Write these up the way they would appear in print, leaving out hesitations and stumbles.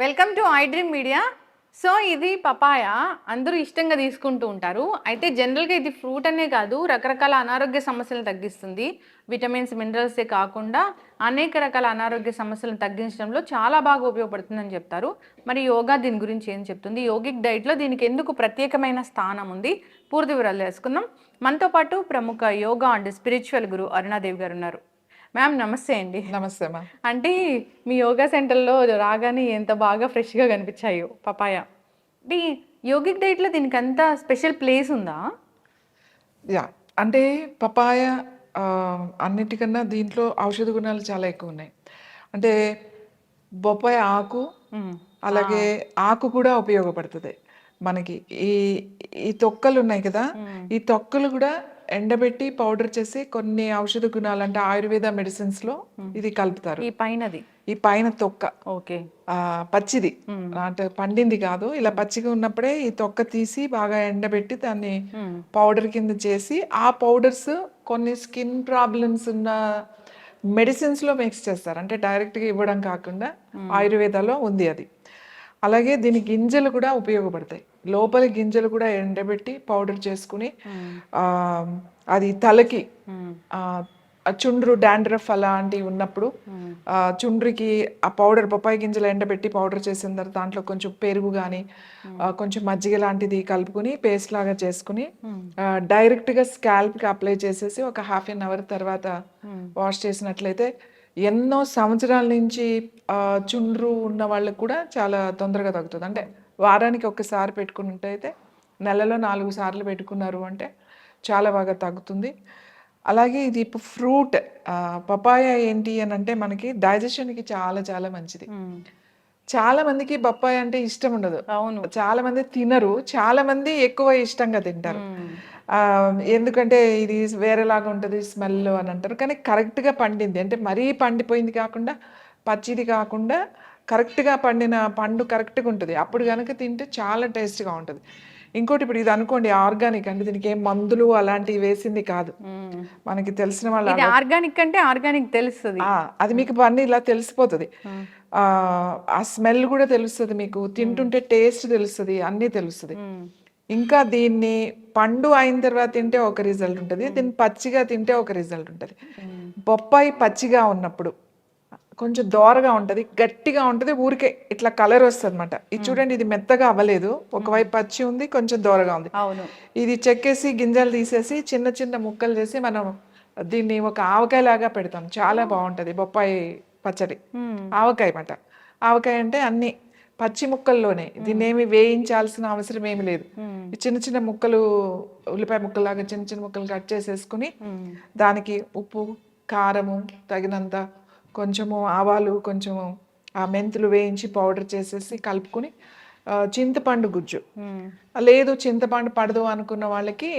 Welcome to I dream media. So ఇది papaya అందరూ ఇష్టంగా తీసుకుంటూ ఉంటారు. అయితే జనరల్గా ఇది ఫ్రూట్ అనే కాదు, రకరకాల అనారోగ్య సమస్యలను తగ్గిస్తుంది. విటమిన్స్ మినరల్సే కాకుండా అనేక రకాల అనారోగ్య సమస్యలను తగ్గించడంలో చాలా బాగా ఉపయోగపడుతుందని చెప్తారు. మరి యోగా దీని గురించి ఏం చెప్తుంది, యోగిక్ డైట్లో దీనికి ఎందుకు ప్రత్యేకమైన స్థానం ఉంది, పూర్తి వివరాలు తెలుసుకుందాం. మనతో పాటు ప్రముఖ యోగా అండ్ స్పిరిచువల్ గురు అరుణాదేవి గారు ఉన్నారు. మ్యామ్ నమస్తే అండి. నమస్తే మ్యామ్. అంటే మీ యోగా సెంటర్లో రాగానే ఎంత బాగా ఫ్రెష్గా కనిపించాయో పపాయ. అంటే యోగిక్ డైట్లో దీనికి అంత స్పెషల్ ప్లేస్ ఉందా? యా అంటే పపాయ అన్నిటికన్నా దీంట్లో ఔషధ గుణాలు చాలా ఎక్కువ ఉన్నాయి. అంటే బొప్పాయి ఆకు, అలాగే ఆకు కూడా ఉపయోగపడుతుంది మనకి. ఈ ఈ తొక్కలు ఉన్నాయి కదా, ఈ తొక్కలు కూడా ఎండబెట్టి పౌడర్ చేసి కొన్ని ఔషధ గుణాలు అంటే ఆయుర్వేద మెడిసిన్స్లో ఇది కలుపుతారు. ఈ పైన తొక్క ఓకే పచ్చిది అంటే పండింది కాదు, ఇలా పచ్చిగా ఉన్నప్పుడే ఈ తొక్క తీసి బాగా ఎండబెట్టి దాన్ని పౌడర్ కింద చేసి ఆ పౌడర్స్ కొన్ని స్కిన్ ప్రాబ్లమ్స్ ఉన్న మెడిసిన్స్లో మిక్స్ చేస్తారు. అంటే డైరెక్ట్గా ఇవ్వడం కాకుండా ఆయుర్వేదాలో ఉంది అది. అలాగే దీని గింజలు కూడా ఉపయోగపడతాయి. లోపలి గింజలు కూడా ఎండబెట్టి పౌడర్ చేసుకుని అది తలకి చుండ్రు డాండ్రఫ్ అలాంటివి ఉన్నప్పుడు చుండ్రికి ఆ పౌడర్ బొప్పాయి గింజలు ఎండబెట్టి పౌడర్ చేసిన తర్వాత దాంట్లో కొంచెం పెరుగు కానీ కొంచెం మజ్జిగ లాంటిది కలుపుకుని పేస్ట్ లాగా చేసుకుని డైరెక్ట్గా స్కాల్ప్కి అప్లై చేసేసి ఒక హాఫ్ అన్ అవర్ తర్వాత వాష్ చేసినట్లయితే ఎన్నో సంవత్సరాల నుంచి చుండ్రు ఉన్న వాళ్ళకి కూడా చాలా తొందరగా తగ్గుతుంది. అంటే వారానికి ఒక్కసారి పెట్టుకున్నట్టయితే నెలలో 4 సార్లు పెట్టుకున్నారు అంటే చాలా బాగా తగ్గుతుంది. అలాగే ఇది ఇప్పుడు ఫ్రూట్ పపాయ ఏంటి అని అంటే మనకి డైజెషన్కి చాలా చాలా మంచిది. చాలా మందికి బొప్పాయి అంటే ఇష్టం ఉండదు. అవును, చాలా మంది తినరు, చాలా మంది ఎక్కువ ఇష్టంగా తింటారు. ఎందుకంటే ఇది వేరేలాగా ఉంటుంది స్మెల్ అని అంటారు. కానీ కరెక్ట్గా పండింది అంటే మరీ పండిపోయింది కాకుండా పచ్చిది కాకుండా కరెక్ట్గా పండిన పండు కరెక్ట్గా ఉంటుంది. అప్పుడు కనుక తింటే చాలా టేస్ట్గా ఉంటుంది. ఇంకోటి ఇప్పుడు ఇది అనుకోండి ఆర్గానిక్ అంటే దీనికి ఏం మందులు అలాంటివి వేసింది కాదు. మనకి తెలిసిన వాళ్ళు ఆర్గానిక్ అంటే ఆర్గానిక్ తెలుస్తుంది, అది మీకు పని ఇలా తెలిసిపోతుంది. ఆ స్మెల్ కూడా తెలుస్తుంది, మీకు తింటుంటే టేస్ట్ తెలుస్తుంది, అన్నీ తెలుస్తుంది. ఇంకా దీన్ని పండు అయిన తర్వాత తింటే ఒక రిజల్ట్ ఉంటుంది, దీన్ని పచ్చిగా తింటే ఒక రిజల్ట్ ఉంటుంది. బొప్పాయి పచ్చిగా ఉన్నప్పుడు కొంచెం దోరగా ఉంటుంది, గట్టిగా ఉంటుంది, ఊరికే ఇట్లా కలర్ వస్తుంది అనమాట. ఇది చూడండి, ఇది మెత్తగా అవ్వలేదు, ఒకవైపు పచ్చి ఉంది, కొంచెం దోరగా ఉంది. ఇది చెక్కేసి గింజలు తీసేసి చిన్న చిన్న ముక్కలు చేసి మనం దీన్ని ఒక ఆవకాయ లాగా పెడతాం. చాలా బాగుంటుంది బొప్పాయి పచ్చడి. ఆవకాయ మాట, ఆవకాయ అంటే అన్ని పచ్చి ముక్కల్లోనే, దీన్ని ఏమి వేయించాల్సిన అవసరం ఏమి లేదు. చిన్న చిన్న ముక్కలు ఉల్లిపాయ ముక్కలాగా చిన్న చిన్న ముక్కలు కట్ చేసేసుకుని దానికి ఉప్పు కారము తగినంత, కొంచెము ఆవాలు, కొంచెము ఆ మెంతులు వేయించి పౌడర్ చేసేసి కలుపుకొని చింతపండు గుజ్జు, లేదు చింతపండు పడదు అనుకున్న వాళ్ళకి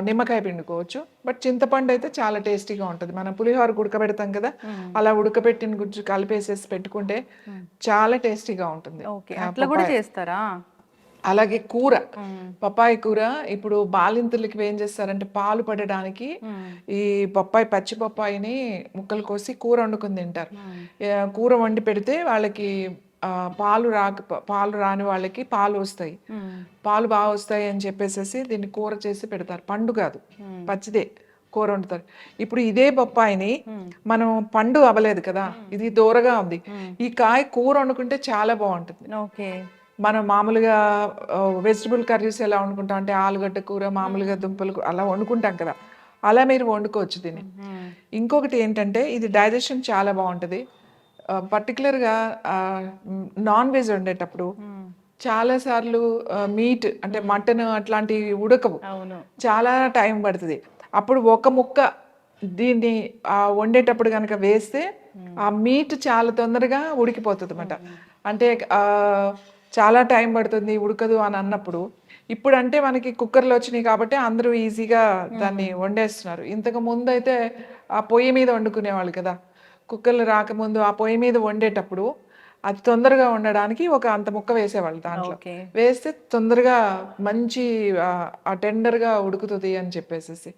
నిమ్మకాయ పిండుకోవచ్చు. బట్ చింతపండు అయితే చాలా టేస్టీగా ఉంటుంది. మనం పులిహోర ఉడకబెడతాం కదా, అలా ఉడకబెట్టిన గుజ్జు కలిపేసేసి పెట్టుకుంటే చాలా టేస్టీగా ఉంటుంది. అట్లా కూడా చేస్తారా? అలాగే కూర, పప్పాయి కూర ఇప్పుడు బాలింతలకి ఏం చేస్తారంటే పాలు పడడానికి ఈ పప్పాయి పచ్చి పప్పాయిని ముక్కలు కోసి కూర వండుకుని తింటారు. కూర వండి పెడితే వాళ్ళకి పాలు రాని వాళ్ళకి పాలు వస్తాయి, పాలు బాగా వస్తాయి అని చెప్పేసి దీన్ని కూర చేసి పెడతారు. పండు కాదు, పచ్చిదే కూర వండుతారు. ఇప్పుడు ఇదే బొప్పాయిని మనం పండు అవ్వలేదు కదా, ఇది దూరగా ఉంది, ఈ కాయ కూర వండుకుంటే చాలా బాగుంటుంది. ఓకే, మనం మామూలుగా వెజిటబుల్ కర్రీస్ ఎలా వండుకుంటాం అంటే ఆలుగడ్డ కూర, మామూలుగా దుంపలు అలా వండుకుంటాం కదా, అలా మీరు వండుకోవచ్చు దీన్ని. ఇంకొకటి ఏంటంటే ఇది డైజెషన్ చాలా బాగుంటుంది. పర్టికులర్గా నాన్ వెజ్ వండేటప్పుడు చాలాసార్లు మీట్ అంటే మటన్ అట్లాంటివి ఉడకవు, చాలా టైం పడుతుంది. అప్పుడు ఒక ముక్క దీన్ని వండేటప్పుడు కనుక వేస్తే ఆ మీట్ చాలా తొందరగా ఉడికిపోతుంది అన్నమాట. అంటే చాలా టైం పడుతుంది ఉడకదు అని అన్నప్పుడు, ఇప్పుడు అంటే మనకి కుక్కర్లు వచ్చినాయి కాబట్టి అందరూ ఈజీగా దాన్ని వండేస్తున్నారు. ఇంతకు ముందు అయితే ఆ పొయ్యి మీద వండుకునేవాళ్ళు కదా, కుక్కర్లు రాకముందు ఆ పొయ్యి మీద వండేటప్పుడు అది తొందరగా వండడానికి ఒక అంత ముక్క వేసేవాళ్ళు. దాంట్లో వేస్తే తొందరగా మంచి ఆ టెండర్గా ఉడుకుతుంది అని చెప్పేసి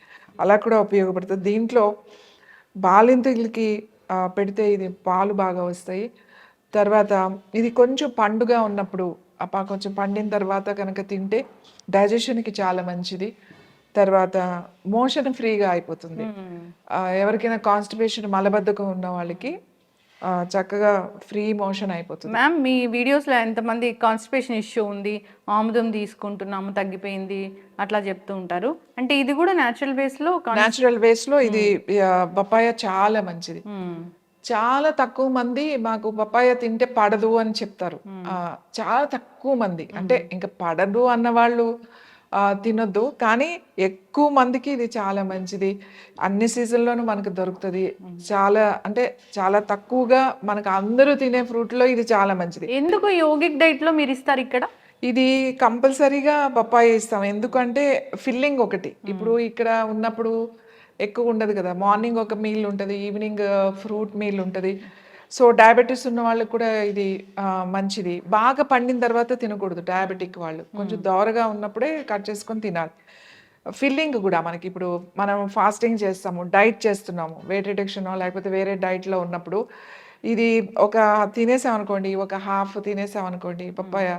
అలా కూడా ఉపయోగపడుతుంది. దీంట్లో బాలింతలకి పెడితే ఇది పాలు బాగా వస్తాయి. తర్వాత ఇది కొంచెం పండుగా ఉన్నప్పుడు కొంచెం పండిన తర్వాత కనుక తింటే డైజెషన్కి చాలా మంచిది. తర్వాత మోషన్ ఫ్రీగా అయిపోతుంది. ఎవరికైనా కాన్స్టిపేషన్ మలబద్ధకం ఉన్న వాళ్ళకి చక్కగా ఫ్రీ మోషన్ అయిపోతుంది. మ్యామ్ మీ వీడియోస్లో ఎంతమంది కాన్స్టిపేషన్ ఇష్యూ ఉంది, ఆముదం తీసుకుంటున్నాము తగ్గిపోయింది అట్లా చెప్తూ ఉంటారు. అంటే ఇది కూడా న్యాచురల్ వేస్లో న్యాచురల్ వేస్లో ఇది పపాయ చాలా మంచిది. చాలా తక్కువ మంది మాకు పపాయ తింటే పడదు అని చెప్తారు. చాలా తక్కువ మంది, అంటే ఇంకా పడదు అన్న వాళ్ళు తినొద్దు, కానీ ఎక్కువ మందికి ఇది చాలా మంచిది. అన్ని సీజన్లోనూ మనకు దొరుకుతుంది. చాలా అంటే చాలా తక్కువగా మనకు అందరూ తినే ఫ్రూట్లో ఇది చాలా మంచిది. ఎందుకు యోగిక్ డైట్లో మీరు ఇస్తారు ఇక్కడ? ఇది కంపల్సరీగా పప్పాయ ఇస్తాం, ఎందుకంటే ఫిల్లింగ్ ఒకటి. ఇప్పుడు ఇక్కడ ఉన్నప్పుడు ఎక్కువ ఉండదు కదా, మార్నింగ్ ఒక మీల్ ఉంటుంది, ఈవినింగ్ ఫ్రూట్ మీల్ ఉంటుంది. సో డయాబెటీస్ ఉన్న వాళ్ళకి కూడా ఇది మంచిది. బాగా పండిన తర్వాత తినకూడదు డయాబెటిక్ వాళ్ళు, కొంచెం దోరగా ఉన్నప్పుడే కట్ చేసుకొని తినాలి. ఫిల్లింగ్ కూడా మనకి ఇప్పుడు మనం ఫాస్టింగ్ చేస్తాము, డైట్ చేస్తున్నాము, వెయిట్ రిడక్షనో లేకపోతే వేరే డైట్లో ఉన్నప్పుడు ఇది ఒక తినేసామనుకోండి, ఒక హాఫ్ తినేసామనుకోండి పప్పాయ,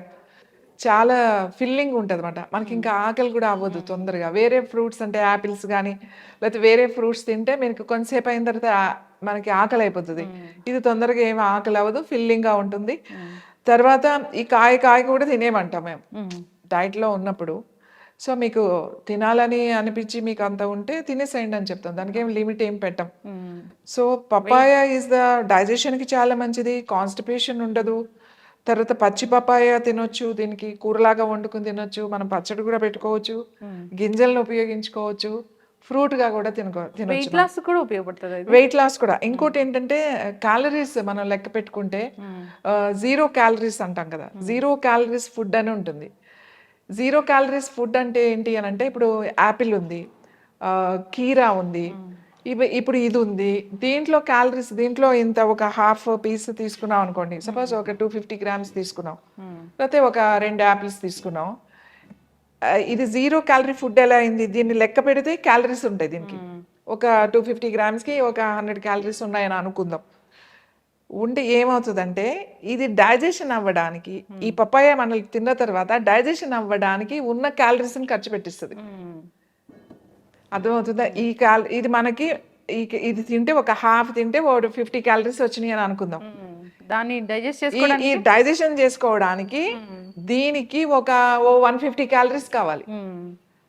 చాలా ఫిల్లింగ్ ఉంటుంది అనమాట. మనకి ఇంకా ఆకలి కూడా అవ్వదు తొందరగా. వేరే ఫ్రూట్స్ అంటే యాపిల్స్ కానీ లేకపోతే వేరే ఫ్రూట్స్ తింటే మనకి కొంతసేపు అయిన తర్వాత మనకి ఆకలి అయిపోతుంది. ఇది తొందరగా ఏమి ఆకలి అవ్వదు, ఫిల్లింగ్గా ఉంటుంది. తర్వాత ఈ కాయ కూడా తినేమంటాం మేము డైట్లో ఉన్నప్పుడు. సో మీకు తినాలని అనిపించి మీకు అంత ఉంటే తినేసేయండి అని చెప్తాం, దానికి ఏం లిమిట్ ఏం పెట్టాం. సో పపాయ ఈజ్ ద డైజెషన్కి చాలా మంచిది, కాన్స్టిపేషన్ ఉండదు. తర్వాత పచ్చి పపాయ తినొచ్చు, దీనికి కూరలాగా వండుకుని తినొచ్చు, మనం పచ్చడి కూడా పెట్టుకోవచ్చు, గింజలను ఉపయోగించుకోవచ్చు, ఫ్రూట్గా కూడా తినొచ్చు. వెయిట్ లాస్ కూడా ఉపయోగపడుతుంది. వెయిట్ లాస్ కూడా. ఇంకోటి ఏంటంటే క్యాలరీస్ మనం లెక్క పెట్టుకుంటే 0 క్యాలరీస్ అంటాం కదా, 0 క్యాలరీస్ ఫుడ్ అని ఉంటుంది. 0 క్యాలరీస్ ఫుడ్ అంటే ఏంటి అని అంటే, ఇప్పుడు యాపిల్ ఉంది, కీరా ఉంది, ఇప్పుడు ఇది ఉంది, దీంట్లో క్యాలరీస్, దీంట్లో ఇంత ఒక హాఫ్ పీస్ తీసుకున్నాం అనుకోండి, సపోజ్ ఒక 250 grams తీసుకున్నాం, లేకపోతే ఒక 2 యాపిల్స్ తీసుకున్నాం, ఇది 0 క్యాలరీ ఫుడ్ ఎలా అయింది? దీన్ని లెక్క పెడితే క్యాలరీస్ ఉంటాయి దీనికి. ఒక 250 grams-కి ఒక 100 క్యాలరీస్ ఉన్నాయని అనుకుందాం. ఉంటే ఏమవుతుందంటే ఇది డైజెషన్ అవ్వడానికి, ఈ పపాయ మనం తిన్న తర్వాత డైజెషన్ అవ్వడానికి ఉన్న క్యాలరీస్ని ఖర్చు పెట్టిస్తుంది. అర్థమవుతుందా? ఇది మనకి ఇది తింటే ఒక హాఫ్ తింటే 50 క్యాలరీస్ వచ్చినాయి అని అనుకుందాం. దాన్ని డైజెస్ట్ ఈ డైజెషన్ చేసుకోవడానికి దీనికి ఒక 150 క్యాలరీస్ కావాలి.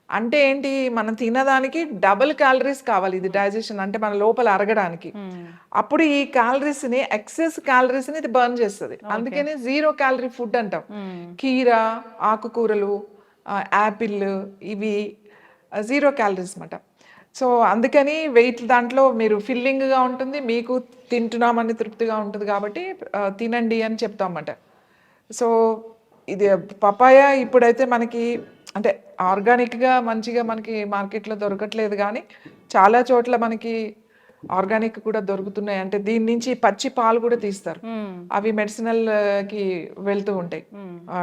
అంటే ఏంటి, మనం తినడానికి డబుల్ క్యాలరీస్ కావాలి ఇది డైజెషన్ అంటే మన లోపల అరగడానికి. అప్పుడు ఈ క్యాలరీస్ని, ఎక్సెస్ క్యాలరీస్ని ఇది బర్న్ చేస్తుంది. అందుకని 0 క్యాలరీ ఫుడ్ అంటాం. కీరా, ఆకుకూరలు, యాపిల్, ఇవి 0 క్యాలరీస్ అన్నమాట. సో అందుకని వెయిట్ దాంట్లో మీరు ఫిల్లింగ్గా ఉంటుంది, మీకు తింటున్నామని తృప్తిగా ఉంటుంది, కాబట్టి తినండి అని చెప్తామన్నమాట. సో ఇది పపాయ ఇప్పుడైతే మనకి అంటే ఆర్గానిక్గా మంచిగా మనకి మార్కెట్లో దొరకట్లేదు, కానీ చాలా చోట్ల మనకి ఆర్గానిక్ కూడా దొరుకుతున్నాయి. అంటే దీని నుంచి పచ్చి పాలు కూడా తీస్తారు, అవి మెడిసినల్కి వెళ్తూ ఉంటాయి,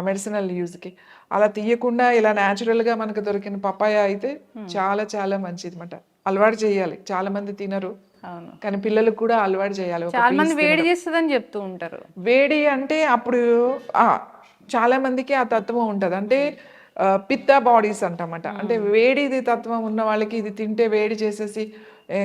మెడిసినల్ యూజ్కి. అలా తీయకుండా ఇలా న్యాచురల్గా మనకు దొరికిన పపాయ అయితే చాలా చాలా మంచిది అన్నమాట. అలవాటు చేయాలి, చాలా మంది తినరు, కానీ పిల్లలకు కూడా అలవాటు చేయాలి. చాలా మంది వేడి చేస్తుందని చెప్తూ ఉంటారు. వేడి అంటే అప్పుడు చాలా మందికి ఆ తత్వం ఉంటుంది, అంటే పిత్త బాడీస్ అంటామట. అంటే వేడిది తత్వం ఉన్న వాళ్ళకి ఇది తింటే వేడి చేసేసి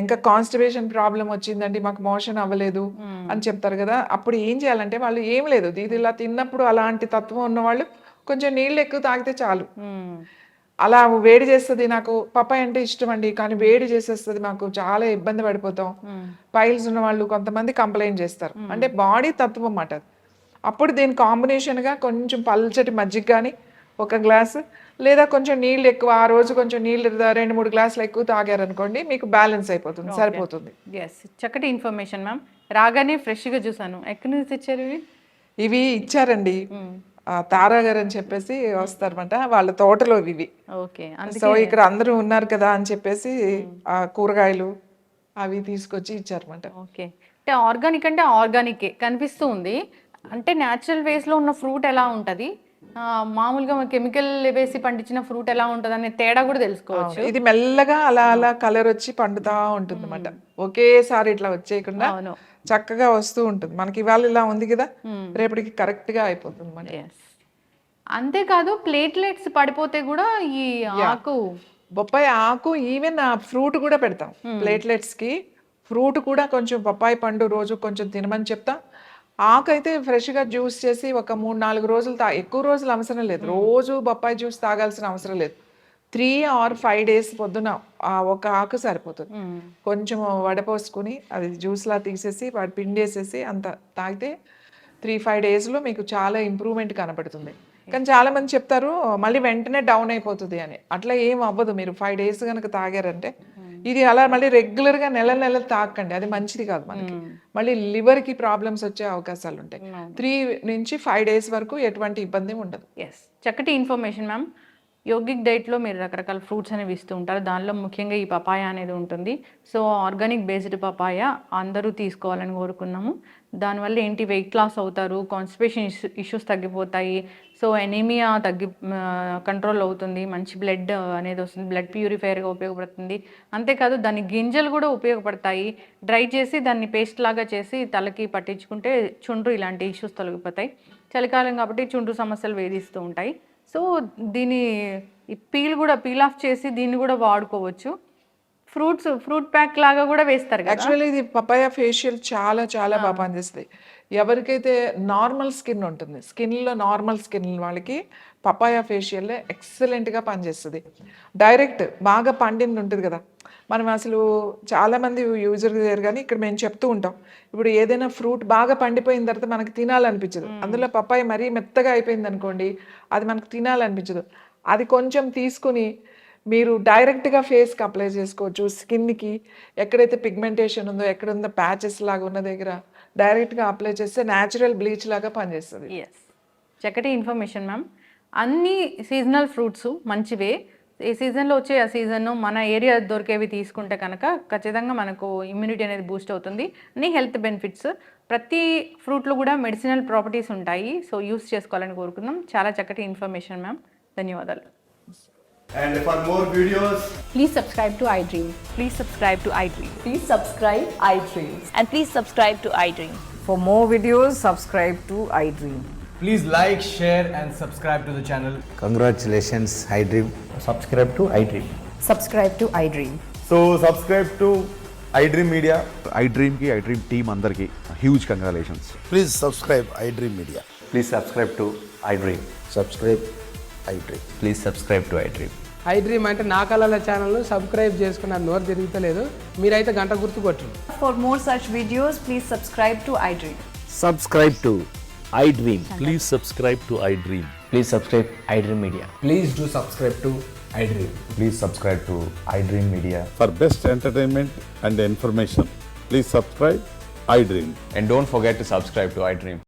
ఇంకా కాన్స్టిపేషన్ ప్రాబ్లం వచ్చిందండి, మాకు మోషన్ అవ్వలేదు అని చెప్తారు కదా. అప్పుడు ఏం చేయాలంటే వాళ్ళు ఏం లేదు, ఇది ఇలా తిన్నప్పుడు అలాంటి తత్వం ఉన్న వాళ్ళు కొంచెం నీళ్ళు ఎక్కువ తాగితే చాలు. అలా వేడి చేస్తుంది, నాకు పపాయ అంటే ఇష్టం అండి కానీ వేడి చేసేస్తుంది, మాకు చాలా ఇబ్బంది పడిపోతాం, పైల్స్ ఉన్న వాళ్ళు కొంతమంది కంప్లైంట్ చేస్తారు, అంటే బాడీ తత్వం అన్నమాట. అప్పుడు దీని కాంబినేషన్గా కొంచెం పల్చటి మజ్జిగ కానీ ఒక గ్లాసు, లేదా కొంచెం నీళ్ళు ఎక్కువ, ఆ రోజు కొంచెం నీళ్ళు 2-3 గ్లాసులు ఎక్కువ తాగారనుకోండి, మీకు బ్యాలెన్స్ అయిపోతుంది, సరిపోతుంది. ఎస్, చక్కటి ఇన్ఫర్మేషన్ మ్యామ్. రాగానే ఫ్రెష్గా చూసాను. ఎక్కడి నుంచి తెచ్చారు ఇవి ఇచ్చారండి, తారా గారు అని చెప్పేసి వస్తారన్నమాట, వాళ్ళ తోటలో ఇవి. ఓకే, సో ఇక్కడ అందరూ ఉన్నారు కదా అని చెప్పేసి ఆ కూరగాయలు అవి తీసుకొచ్చి ఇచ్చారన్నమాట. ఓకే, అంటే ఆర్గానిక్ అంటే ఆర్గానికే కనిపిస్తూ ఉంది. అంటే న్యాచురల్ వేస్లో ఉన్న ఫ్రూట్ ఎలా ఉంటుంది, మామూలుగా కెమికల్ వేసి పండించిన ఫ్రూట్ ఎలా ఉంటుంది అనే తేడా కూడా తెలుసుకోవచ్చు. ఇది మెల్లగా అలా అలా కలర్ వచ్చి పండుతా ఉంటుంది అనమాట. ఒకేసారి ఇట్లా వచ్చేయకుండా అవును. చక్కగా వస్తూ ఉంటుంది. మనకి ఇవాళ ఇలా ఉంది కదా, రేపటికి కరెక్ట్ గా అయిపోతుంది మనకి. Yes. అంతేకాదు ప్లేట్లెట్స్ పడిపోతే కూడా ఈ ఆకు బొప్పాయి ఆకు ఈవెన్ ఆ ఫ్రూట్ కూడా పెడతాం ప్లేట్లెట్స్ కి. ఫ్రూట్ కూడా కొంచెం బొప్పాయి పండు రోజు కొంచెం తినమని చెప్తాం. ఆకు అయితే ఫ్రెష్ గా జ్యూస్ చేసి ఒక 3-4 రోజులు ఎక్కువ రోజులు అవసరం లేదు. రోజు బొప్పాయి జ్యూస్ తాగాల్సిన అవసరం లేదు. 3 or 5 days పొద్దున ఒక ఆకు సరిపోతుంది. కొంచెం వడపోసుకుని అది జ్యూస్ లా తీసేసి వాటి పిండేసేసి అంత తాగితే 3-5 daysలో మీకు చాలా ఇంప్రూవ్మెంట్ కనపడుతుంది. కానీ చాలా మంది చెప్తారు మళ్ళీ వెంటనే డౌన్ అయిపోతుంది అని. అట్లా ఏం అవ్వదు. మీరు 5 days కనుక తాగారంటే ఇది అలా మళ్ళీ రెగ్యులర్ గా నెల తాకండి, అది మంచిది కాదు మనకి. మళ్ళీ లివర్ కి ప్రాబ్లమ్స్ వచ్చే అవకాశాలు ఉంటాయి. 3 నుంచి 5 days వరకు ఎటువంటి ఇబ్బంది ఉండదు. ఎస్, చక్కటి ఇన్ఫర్మేషన్ మ్యామ్. యోగిక్ డైట్లో మీరు రకరకాల ఫ్రూట్స్ అనేవి ఇస్తూ ఉంటారు. దానిలో ముఖ్యంగా ఈ పపాయ అనేది ఉంటుంది. సో ఆర్గానిక్ బేస్డ్ పపాయ అందరూ తీసుకోవాలని కోరుకున్నాము. దానివల్ల ఏంటి, వెయిట్ లాస్ అవుతారు, కాన్స్టిపేషన్ ఇష్యూస్ తగ్గిపోతాయి, సో ఎనీమియా కంట్రోల్ అవుతుంది, మంచి బ్లడ్ అనేది వస్తుంది, బ్లడ్ ప్యూరిఫైయర్గా ఉపయోగపడుతుంది. అంతేకాదు దాని గింజలు కూడా ఉపయోగపడతాయి. డ్రై చేసి దాన్ని పేస్ట్ లాగా చేసి తలకి పట్టించుకుంటే చుండ్రు ఇలాంటి ఇష్యూస్ తొలగిపోతాయి. చలికాలం కాబట్టి చుండ్రు సమస్యలు వేధిస్తూ ఉంటాయి. సో దీని పీల్ ఆఫ్ చేసి దీన్ని కూడా వాడుకోవచ్చు. ఫ్రూట్ ప్యాక్ లాగా కూడా వేస్తారు కదా. యాక్చువల్లీ ఇది పపాయ ఫేషియల్ చాలా చాలా బాగా పనిచేస్తుంది. ఎవరికైతే నార్మల్ స్కిన్ ఉంటుంది, స్కిన్లో నార్మల్ స్కిన్ వాళ్ళకి పపాయ ఫేషియల్ ఎక్సలెంట్గా పనిచేస్తుంది. డైరెక్ట్ బాగా పండింది ఉంటుంది కదా, మనం అసలు చాలామంది యూజర్ లేరు కానీ ఇక్కడ మేము చెప్తూ ఉంటాం. ఇప్పుడు ఏదైనా ఫ్రూట్ బాగా పండిపోయిన తర్వాత మనకు తినాలనిపించదు. అందులో పపాయ మరీ మెత్తగా అయిపోయింది అనుకోండి, అది మనకు తినాలనిపించదు. అది కొంచెం తీసుకుని మీరు డైరెక్ట్గా ఫేస్కి అప్లై చేసుకోవచ్చు. స్కిన్కి ఎక్కడైతే పిగ్మెంటేషన్ ఉందో, ఎక్కడ ఉందో ప్యాచెస్ లాగా ఉన్న దగ్గర డైరెక్ట్గా అప్లై చేస్తే న్యాచురల్ బ్లీచ్ లాగా పనిచేస్తుంది. ఎస్, చక్కటి ఇన్ఫర్మేషన్ మ్యామ్. అన్ని సీజనల్ ఫ్రూట్స్ మంచివే. ఏ సీజన్లో వచ్చే ఆ సీజన్ మన ఏరియా దొరికేవి తీసుకుంటే కనుక ఖచ్చితంగా మనకు ఇమ్యూనిటీ అనేది బూస్ట్ అవుతుంది. అన్ని హెల్త్ బెనిఫిట్స్. ప్రతి ఫ్రూట్లో కూడా మెడిసినల్ ప్రాపర్టీస్ ఉంటాయి. సో యూస్ చేసుకోవాలని కోరుకుందాం. చాలా చక్కటి ఇన్ఫర్మేషన్ మ్యామ్, ధన్యవాదాలు. And for more videos, Please subscribe to iDream. Please subscribe to iDream. Please subscribe iDream. And please subscribe to iDream. For more videos, subscribe to iDream. please like, share, and subscribe to the channel. Congratulations, iDream. Subscribe to iDream. Subscribe to iDream. So subscribe to iDream Media. iDream की iDream team अंदर की huge congratulations. Please subscribe iDream Media. Please subscribe to iDream. Subscribe iDream. Please subscribe to iDream. iDream అంటే నా కళల channel subscribe చేసుకున్న నోరు తిరుగుతలేదు, మీరైతే గంట గుర్తు కొట్టండి. For more such videos, please subscribe to iDream. Subscribe to iDream. Please subscribe to iDream. Please subscribe iDream Media. Please do subscribe to iDream. Please subscribe to iDream Media. For best entertainment and information, please subscribe iDream. And don't forget to subscribe to iDream.